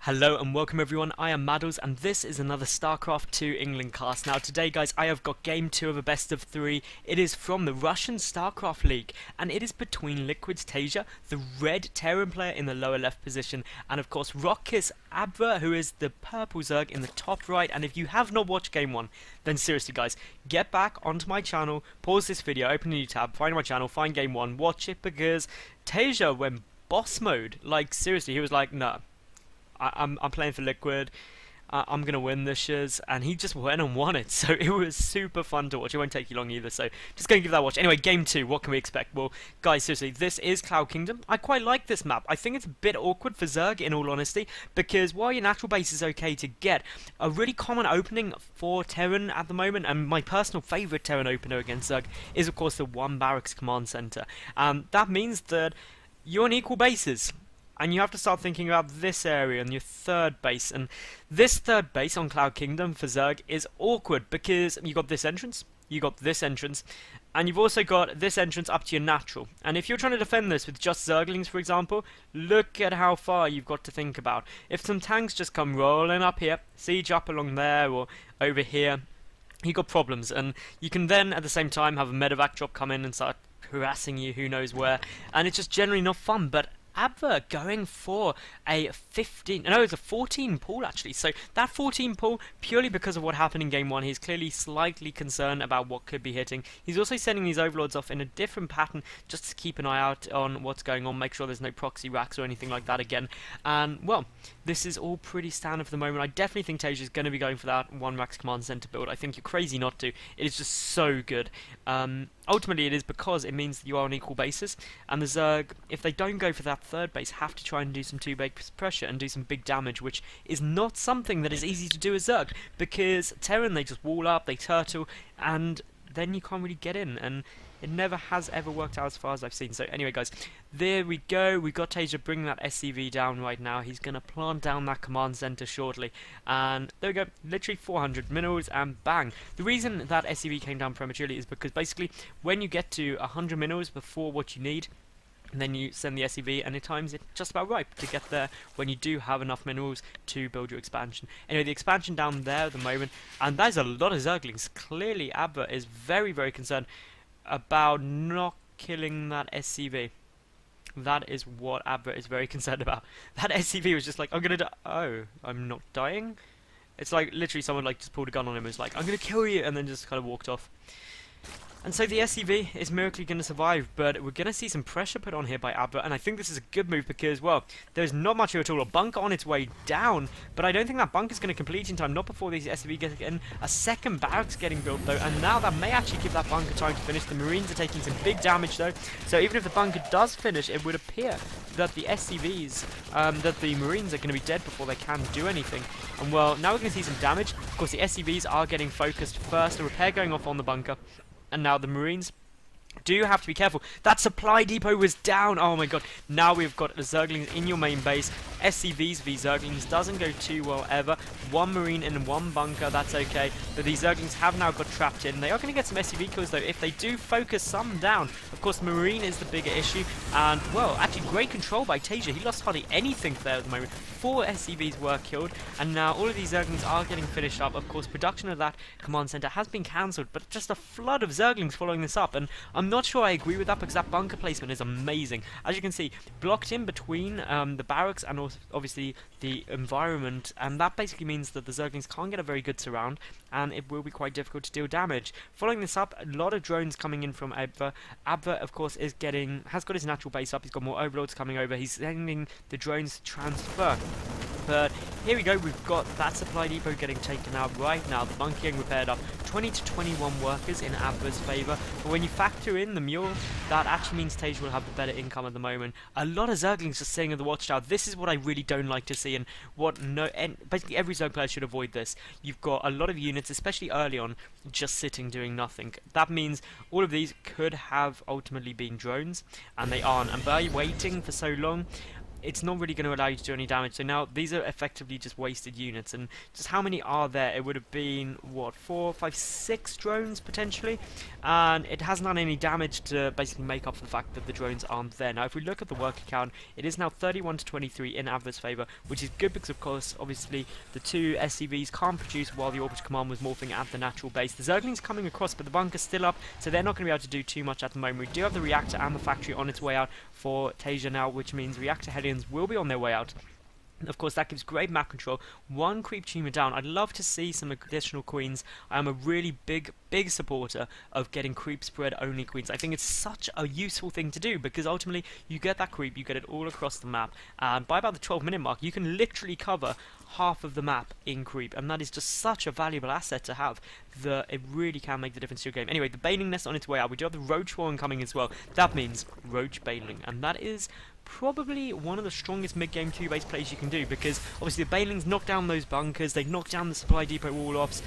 Hello and welcome everyone, I am Madals and this is another StarCraft 2 England cast. Now today guys, I have got game 2 of a best of 3. It is from the Russian StarCraft League and it is between Liquid's TaeJa, the red Terran player in the lower left position, and of course Rock's ABVER, who is the purple Zerg in the top right. And if you have not watched game 1, then seriously guys, get back onto my channel, pause this video, open a new tab, find my channel, find game 1, watch it, because TaeJa went boss mode. Like seriously, he was like, nah, I'm playing for Liquid, I'm gonna win this shiz, and he just went and won it. So it was super fun to watch. It won't take you long either, so just gonna give that a watch. Anyway, game 2, what can we expect? Well guys, seriously, this is Cloud Kingdom. I quite like this map. I think it's a bit awkward for Zerg in all honesty, because while your natural base is okay to get, a really common opening for Terran at the moment, and my personal favourite Terran opener against Zerg, is of course the one barracks command center. That means that you're on equal bases, and you have to start thinking about this area and your third base. And this third base on Cloud Kingdom for Zerg is awkward because you got this entrance, you got this entrance, and you've also got this entrance up to your natural. And if you're trying to defend this with just Zerglings, for example, look at how far you've got to think about. If some tanks just come rolling up here, siege up along there or over here, you got problems. And you can then at the same time have a medevac drop come in and start harassing you who knows where, and it's just generally not fun. But ABVER going for a 15, no, it's a 14 pool actually. So that 14 pool, purely because of what happened in game 1, he's clearly slightly concerned about what could be hitting. He's also sending these overlords off in a different pattern just to keep an eye out on what's going on, make sure there's no proxy racks or anything like that again. And well, this is all pretty standard for the moment. I definitely think TaeJa is going to be going for that one racks command center build. I think you're crazy not to. It is just so good. Ultimately, it is because it means that you are on equal bases, and the Zerg, if they don't go for that third base, have to try and do some two-base pressure and do some big damage, which is not something that is easy to do as Zerg, because Terran, they just wall up, they turtle, and then you can't really get in, and it never has ever worked out as far as I've seen. So anyway guys, there we go. We've got TaeJa bringing that SCV down right now. He's going to plant down that command center shortly. And there we go, literally 400 minerals and bang. The reason that SCV came down prematurely is because basically when you get to 100 minerals before what you need, and then you send the SCV and it times it just about right to get there when you do have enough minerals to build your expansion. Anyway, the expansion down there at the moment, and there's a lot of Zerglings. Clearly ABVER is very, very concerned about not killing that SCV. That is what ABVER is very concerned about. That SCV was just like, I'm gonna die. Oh, I'm not dying? It's like literally someone like just pulled a gun on him and was like, I'm gonna kill you, and then just kind of walked off. And so the SCV is miraculously going to survive, but we're going to see some pressure put on here by ABVER, and I think this is a good move because, well, there's not much here at all. A bunker on its way down, but I don't think that bunker is going to complete in time, not before these SCV get in. A second barracks getting built, though, and now that may actually give that bunker time to finish. The Marines are taking some big damage, though, so even if the bunker does finish, it would appear that the SCVs, that the Marines are going to be dead before they can do anything. And, well, now we're going to see some damage. Of course, the SCVs are getting focused first, a repair going off on the bunker. And now the Marines do have to be careful. That supply depot was down. Oh my god. Now we've got the Zerglings in your main base. SCVs v Zerglings doesn't go too well ever. One Marine in one bunker, that's okay. But these Zerglings have now got trapped in. They are going to get some SCV kills though if they do focus some down. Of course, Marine is the bigger issue. And, well, actually great control by TaeJa. He lost hardly anything there at the moment. 4 SCVs were killed. And now all of these Zerglings are getting finished up. Of course, production of that command center has been cancelled. But just a flood of Zerglings following this up. And I'm not sure I agree with that because that bunker placement is amazing. As you can see, blocked in between the barracks and also obviously the environment, and that basically means that the Zerglings can't get a very good surround, and it will be quite difficult to deal damage. Following this up, a lot of drones coming in from ABVER. ABVER, of course, has got his natural base up. He's got more overlords coming over. He's sending the drones to transfer. But here we go, we've got that supply depot getting taken out right now, the bunker getting repaired up, 20 to 21 workers in ABVER's favour. But when you factor in the mule, that actually means TaeJa will have the better income at the moment. A lot of Zerglings just sitting in the watchtower. This is what I really don't like to see, and what basically every Zerg player should avoid this. You've got a lot of units, especially early on, just sitting doing nothing. That means all of these could have ultimately been drones, and they aren't. And by waiting for so long, it's not really going to allow you to do any damage. So now these are effectively just wasted units, and just how many are there? It would have been, what, 4, 5, 6 drones potentially, and it hasn't done any damage to basically make up for the fact that the drones aren't there. Now if we look at the worker count, it is now 31 to 23 in ABVER's favour, which is good because of course obviously the two SCVs can't produce while the orbital command was morphing at the natural base. The Zerglings coming across, but the bunker's still up, so they're not going to be able to do too much at the moment. We do have the reactor and the factory on its way out for TaeJa now, which means reactor Hellions will be on their way out. Of course, that gives great map control. One creep tumor down. I'd love to see some additional queens. I am a really big supporter of getting creep spread only queens. I think it's such a useful thing to do because ultimately you get that creep, you get it all across the map, and by about the 12-minute mark you can literally cover half of the map in creep, and that is just such a valuable asset to have that it really can make the difference to your game. Anyway, the Baneling Nest on its way out. We do have the Roach Warren coming as well. That means Roach Baneling, and that is probably one of the strongest mid-game 2-base plays you can do, because obviously the Banelings knock down those bunkers, they knock down the supply depot wall-offs,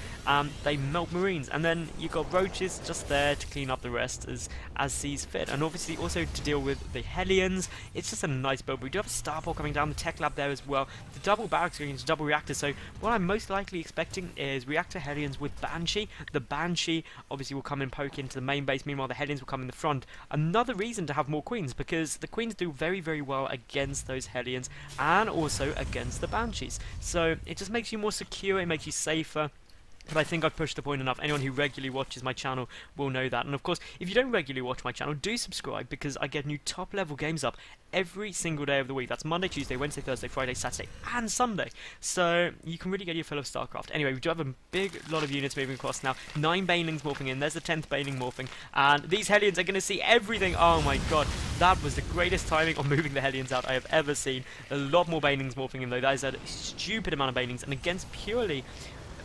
they melt Marines, and then you've got Roaches just there to clean up the rest as sees fit, and obviously also to deal with the Hellions. It's just a nice build. We do have a Starport coming down, the Tech Lab there as well, the double barracks going into double reactors, so what I'm most likely expecting is reactor Hellions with Banshee. The Banshee obviously will come and poke into the main base, meanwhile the Hellions will come in the front. Another reason to have more queens, because the queens do very well against those Hellions and also against the Banshees, so it just makes you more secure, it makes you safer. But I think I've pushed the point enough. Anyone who regularly watches my channel will know that. And of course, if you don't regularly watch my channel, do subscribe, because I get new top level games up every single day of the week. That's Monday, Tuesday, Wednesday, Thursday, Friday, Saturday, and Sunday. So you can really get your fill of StarCraft. Anyway, we do have a big lot of units moving across now. 9 Banelings morphing in. There's the 10th Baneling morphing. And these Hellions are going to see everything. Oh my god. That was the greatest timing on moving the Hellions out I have ever seen. A lot more Banelings morphing in though. That is a stupid amount of Banelings. And against purely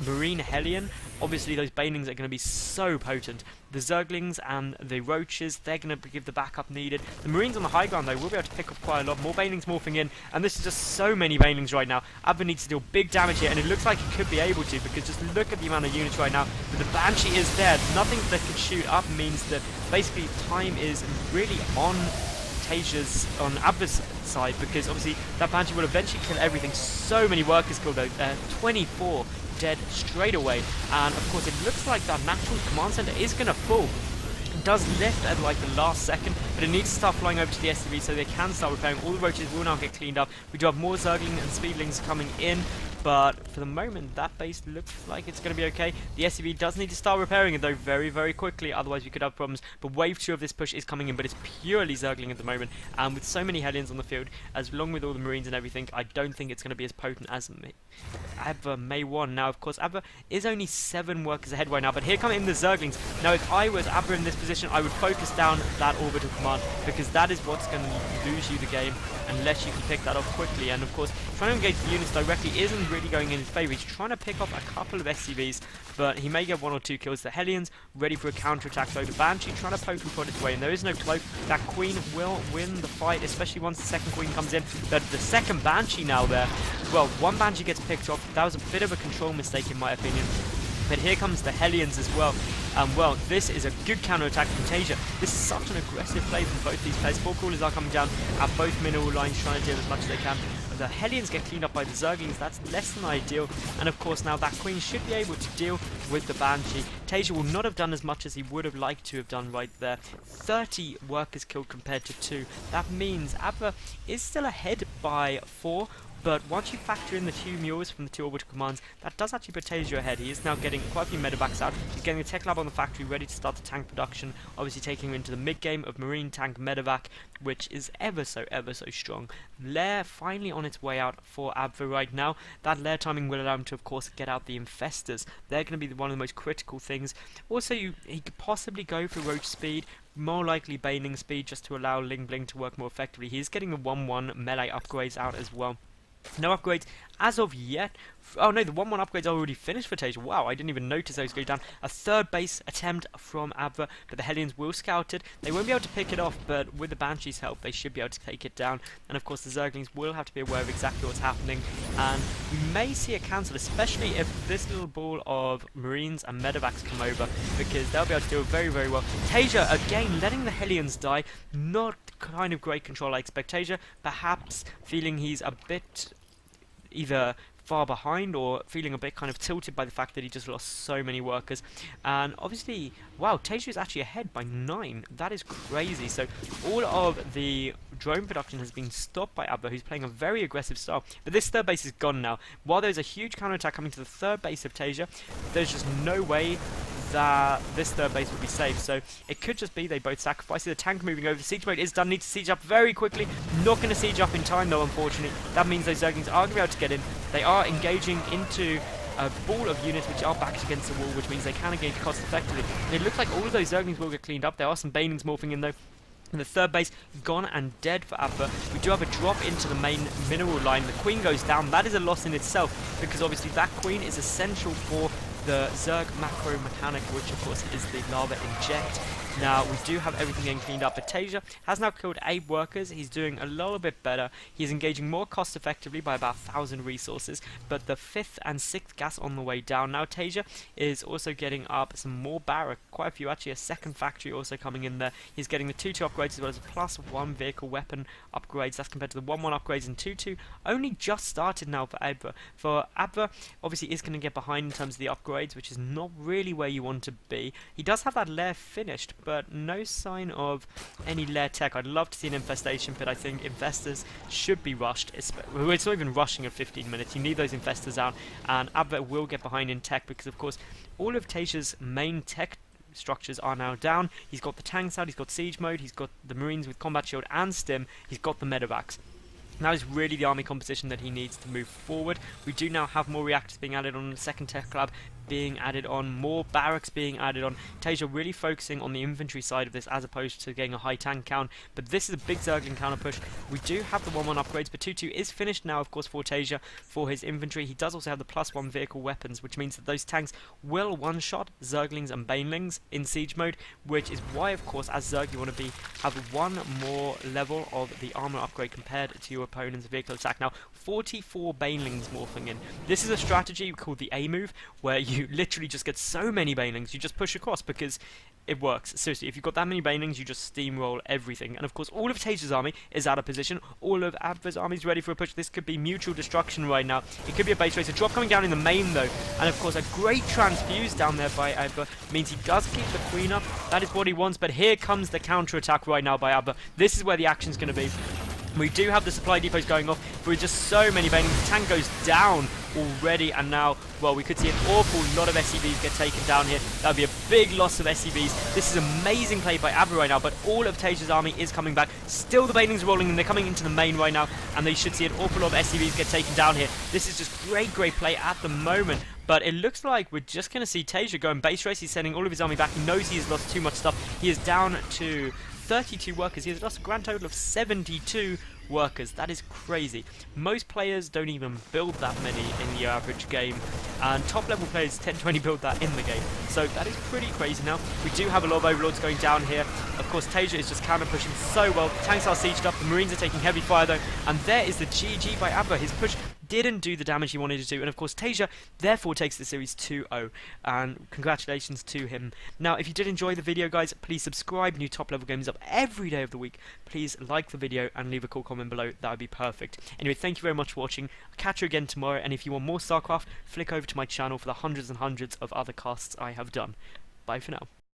Marine Hellion, obviously those Banelings are going to be so potent. The Zerglings and the Roaches, they're going to give the backup needed. The Marines on the high ground though will be able to pick up quite a lot. More Banelings morphing in, and this is just so many Banelings right now. ABVER needs to deal big damage here, and it looks like it could be able to, because just look at the amount of units right now. But the Banshee is there. Nothing that can shoot up means that basically time is really on TaeJa's, on ABVER's side, because obviously that Banshee will eventually kill everything. So many workers killed though, 24 dead straight away, and of course it looks like that natural command center is going to fall. It does lift at like the last second, but it needs to start flying over to the SCV so they can start repairing. All the Roaches will now get cleaned up. We do have more Zergling and Speedlings coming in, but for the moment that base looks like it's going to be okay. The SCV does need to start repairing it though very quickly, otherwise we could have problems. But wave 2 of this push is coming in, but it's purely Zergling at the moment, and with so many Hellions on the field, as long with all the Marines and everything, I don't think it's going to be as potent as ABVER May 1. Now of course ABVER is only 7 workers ahead right now, but here come in the Zerglings. Now if I was ABVER in this position, I would focus down that orbital command, because that is what's going to lose you the game unless you can pick that off quickly. And of course trying to engage the units directly isn't really going in his favour. He's trying to pick off a couple of SCVs, but he may get 1 or 2 kills. The Hellions ready for a counter-attack though. The Banshee trying to poke and prod its way, and there is no cloak. That Queen will win the fight, especially once the second Queen comes in. But the second Banshee now there, well, one Banshee gets picked off. That was a bit of a control mistake in my opinion. But here comes the Hellions as well. Well, this is a good counter-attack from TaeJa. This is such an aggressive play from both these players. 4 crawlers are coming down at both mineral lines, trying to deal as much as they can. The Hellions get cleaned up by the Zerglings. That's less than ideal. And of course now that Queen should be able to deal with the Banshee. TaeJa will not have done as much as he would have liked to have done right there. 30 workers killed compared to 2. That means ABVER is still ahead by 4. But once you factor in the 2 mules from the 2 orbital commands, that does actually put TaeJa ahead. He is now getting quite a few medevacs out. He's getting the tech lab on the factory ready to start the tank production, obviously taking him into the mid-game of Marine Tank Medevac, which is ever so strong. Lair finally on its way out for ABVER right now. That lair timing will allow him to, of course, get out the Infestors. They're going to be one of the most critical things. Also, he could possibly go for Roach Speed, more likely Baneling Speed, just to allow Ling Bling to work more effectively. He is getting the 1-1 melee upgrades out as well. No upgrades as of yet Oh no, the 1-1 upgrade's already finished for TaeJa. Wow, I didn't even notice those go down. A third base attempt from ABVER, but the Hellions will scout it. They won't be able to pick it off, but with the Banshee's help, they should be able to take it down. And of course, the Zerglings will have to be aware of exactly what's happening. And we may see a cancel, especially if this little ball of Marines and Medevacs come over, because they'll be able to do it very, very well. TaeJa, again, letting the Hellions die. Not kind of great control I expect. TaeJa, perhaps feeling he's a bit either far behind or feeling a bit kind of tilted by the fact that he just lost so many workers. And obviously, wow, TaeJa is actually ahead by 9. That is crazy. So all of the drone production has been stopped by ABVER, who's playing a very aggressive style. But this third base is gone now. While there's a huge counterattack coming to the third base of TaeJa, there's just no way that this third base will be safe. So it could just be they both sacrifice. The tank moving over. The siege mode is done. Need to siege up very quickly. Not going to siege up in time though, unfortunately. That means those Zerglings are going to be able to get in. They are engaging into a ball of units which are backed against the wall, which means they can engage cost effectively. It looks like all of those Zerglings will get cleaned up. There are some Banelings morphing in though. And the third base gone and dead for ABVER. We do have a drop into the main mineral line. The Queen goes down. That is a loss in itself, because obviously that Queen is essential for the Zerg macro mechanic, which of course is the lava inject. Now we do have everything getting cleaned up, but TaeJa has now killed 8 workers. He's doing a little bit better. He's engaging more cost effectively by about 1,000 resources, but the 5th and 6th gas on the way down. Now TaeJa is also getting up some more barrack, quite a few actually, a second factory also coming in there. He's getting the 2-2 upgrades as well as a +1 vehicle weapon upgrades. That's compared to the 1-1 upgrades, and 2-2 only just started now for ABVER. For ABVER, obviously is going to get behind in terms of the upgrades, which is not really where you want to be. He does have that lair finished, but no sign of any lair tech. I'd love to see an infestation, but I think infestors should be rushed. It's not even rushing at 15 minutes. You need those infestors out, and ABVER will get behind in tech, because of course all of TaeJa's main tech structures are now down. He's got the tanks out, he's got siege mode, he's got the Marines with combat shield and stim, he's got the medevacs. That is really the army composition that he needs to move forward. We do now have more reactors being added on, the second tech lab being added on, more barracks being added on. TaeJa really focusing on the infantry side of this as opposed to getting a high tank count, but this is a big Zergling counter push. We do have the 1-1 upgrades, but 2-2 is finished now of course for TaeJa for his infantry. He does also have the +1 vehicle weapons, which means that those tanks will one-shot Zerglings and Banelings in siege mode, which is why of course as Zerg you want to have one more level of the armor upgrade compared to your opponent's vehicle attack. Now 44 Banelings morphing in. This is a strategy called the A move, where you literally just get so many Banelings, you just push across because it works. Seriously, if you've got that many Banelings, you just steamroll everything. And of course, all of TaeJa's army is out of position. All of ABVER's army is ready for a push. This could be mutual destruction right now. It could be a base race. A drop coming down in the main, though. And of course, a great transfuse down there by ABVER means he does keep the Queen up. That is what he wants. But here comes the counter-attack right now by ABVER. This is where the action's going to be. We do have the supply depots going off, but with just so many Banelings, the tank goes down already, and now, well, we could see an awful lot of SCVs get taken down here. That would be a big loss of SCVs. This is amazing play by ABVER right now, but all of TaeJa's army is coming back. Still the Banelings rolling, and they're coming into the main right now, and they should see an awful lot of SCVs get taken down here. This is just great play at the moment. But it looks like we're just going to see TaeJa go in base race. He's sending all of his army back. He knows he has lost too much stuff. He is down to 32 workers. He has lost a grand total of 72 workers. That is crazy. Most players don't even build that many in the average game, and top level players tend to only build that in the game. So that is pretty crazy. Now we do have a lot of overlords going down here. Of course TaeJa is just counter pushing so well. The tanks are sieged up, the Marines are taking heavy fire though, and there is the GG by ABVER. His push didn't do the damage he wanted to do, and of course TaeJa therefore takes the series 2-0, and congratulations to him. Now if you did enjoy the video guys, please subscribe. New top level games up every day of the week. Please like the video and leave a cool comment below. That would be perfect. Anyway, thank you very much for watching. I'll catch you again tomorrow, and if you want more StarCraft, flick over to my channel for the hundreds and hundreds of other casts I have done. Bye for now.